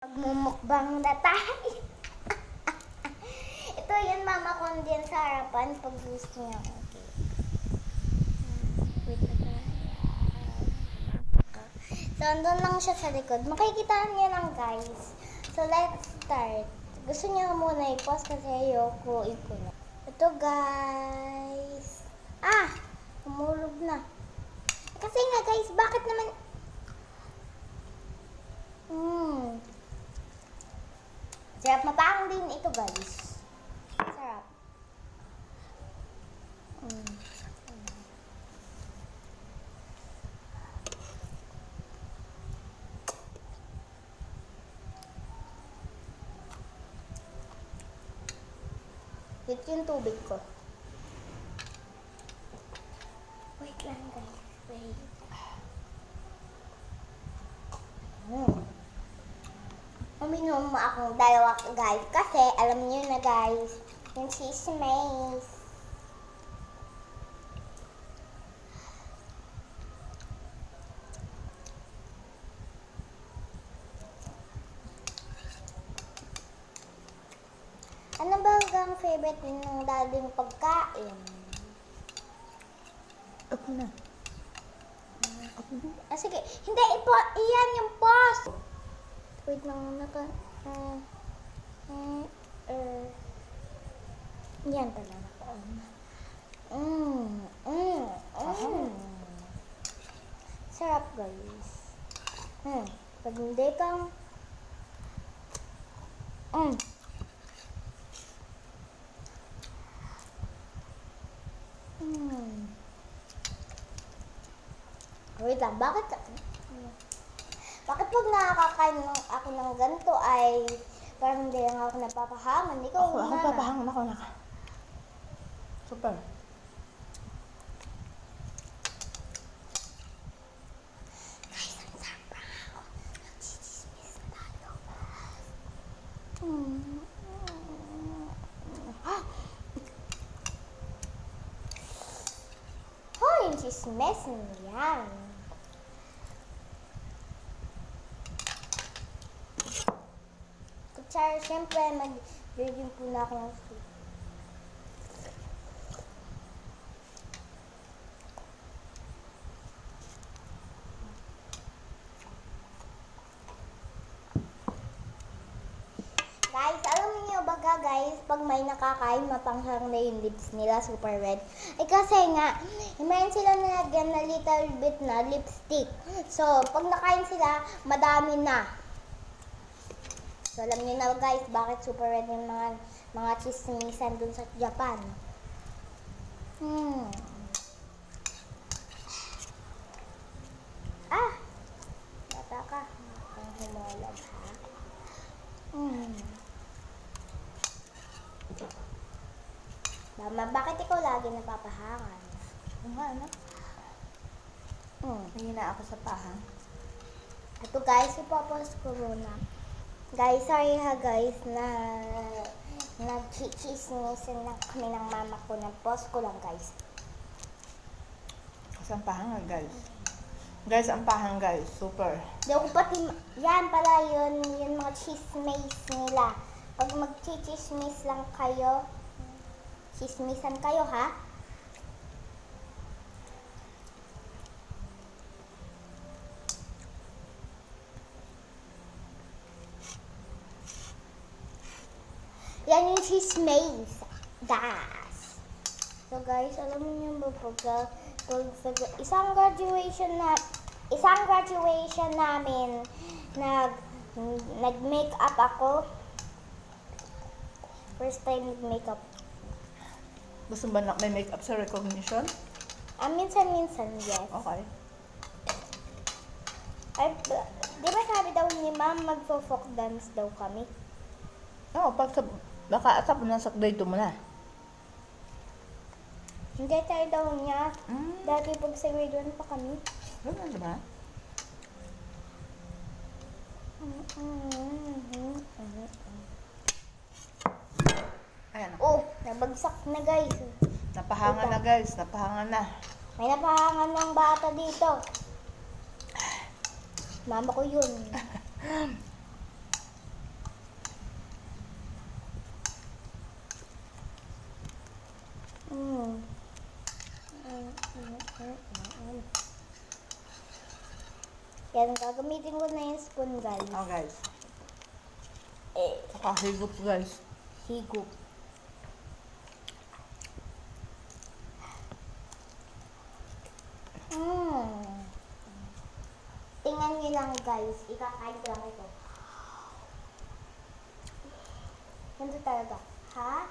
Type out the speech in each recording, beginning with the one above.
Magmumukbang na tayo. Ito yun, mama ko din sa harapan pag gusto niya. Okay. Wait na tayo. So, andun lang siya sa likod. Makikita niya lang, guys. So, let's start. Gusto niya muna i-pause kasi ayoko ikunan. Ito, guys. Umulog na. Kasi nga, guys, bakit naman... Sarap, mabaang din ito, guys. Sarap. Ito yung tubig ko. Wait lang, guys. Wait. Uminom akong dalawa, guys. Kasi, alam niyo na, guys, yung chismis. Ano ba ang favorite ng dating pagkain? Ako na. Sige. Hindi, iyan yung pause. Wait lang, yan talaga. Sarap, guys. Pag hindi kang... Wait lang, bakit pag nakakain ako ng ganito ay parang hindi lang ako napapahangan? Ikaw, Ako Mama. papahangon ako na. Super. Guys, ang sarap pa ako. Nagsisismis na tayo. Hoy, yung chismis yan. Kutsara, syempre, mag-review po na ako ng soup. Guys, alam niyo ba guys, pag may nakakain, mapanghang na yung lips nila, super red. Eh kasi nga, mayroon sila nalagyan na little bit na lipstick. So, pag nakain sila, madami na. So, alam niyo na guys, bakit super red yung mga chismisan dun sa Japan. Bata ka. Ang humulag, ha? Mama, bakit ikaw lagi napapahangan? Nga, ano? Mahina ako sa pahang. Ito guys, ipopost ko muna. Guys, sorry ha guys na nag-chismisan lang kami ng mama ko. Nag-post ko lang guys. Kasi ang pahang nga, guys. Guys, ang pahang, guys. Super. Di ako pati, yan pala yun mga chismis nila. Pag mag-chismis lang kayo, chismisan kayo ha. Yan yung chismis. Das. So guys, alam niyo ba pag isang graduation namin nag-makeup ako. First time nag-makeup. Gusto ba na may makeup sa recognition? Minsan-minsan, yes. Okay. Ay, di ba sabi daw ni ma'am mag-folk dance daw kami? Oo, baka atap na sa grade 2 mo na. Hindi tayo daw niya. Dati pag sa grade 1 pa kami. Ganun, diba? Ayan. Nabagsak na guys. Napahangan na, guys. Napahangan na. May napahangan ng bata dito. Mama ko yun. Kaya gagamitin ko na yung spoon, guys. Oh, guys. Saka higup, guys. Higup. Tingnan niyo lang, guys. Ikakain ko lang ito. Ganito talaga. Ha?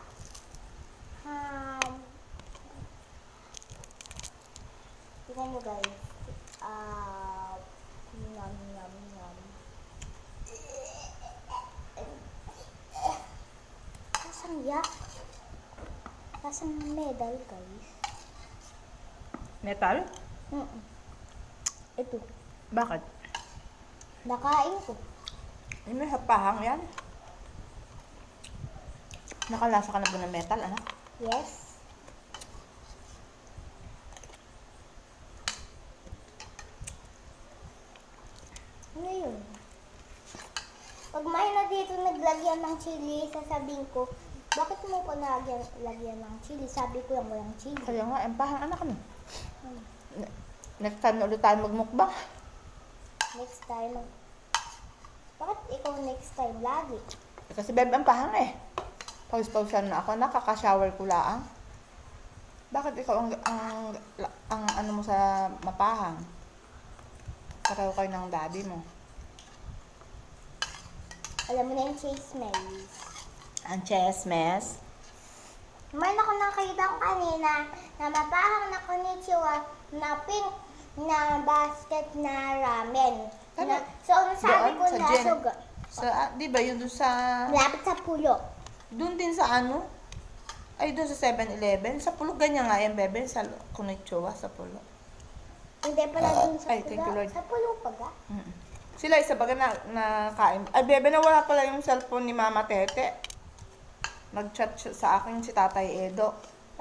Tingnan niyo, guys. Yum, yum, yum. Lasang yak. Lasang medal, guys. Metal? Mm-mm. Ito. Bakit? Nakain ko. Ay, may hapahang yan. Nakalasa ka na ba ng metal, anak? Yes. Ano yun? Pag may na dito naglagyan ng chili, sasabihin ko, bakit mo ko lagyan ng chili? Sabi ko yung walang chili. Kaya nga, empahang anak ano. Hmm. Next time na ulit tayo magmukbang. Next time. Bakit ikaw next time lagi? Kasi bebe, empahang eh. Pause-pausean na ako, nakaka-shower ko lang. Bakit ikaw ang ano mo sa mapahang? Pareho kayo ng daddy mo. Alam mo na yung chismes. Ang chesmes. May ako nakita ko kanina na mapahang na konnichiwa na pink na basket na ramen. Ano? So, sabi ko Doon, sa na Jen. suga. Di ba yun doon sa... Malapit sa pulo. Doon din sa ano? Ay, doon sa 7-Eleven. Sa pulo, ganyan nga yan, bebe. Sa konnichiwa, sa pulo. Hindi pala dun sa Ay, thank you, Lord. Sa pulo pa ga? Mm. Sila isa baga na kain. Ay, bebe, nawala pala yung cellphone ni Mama Tete. Nag-chat siya sa akin si Tatay Edo.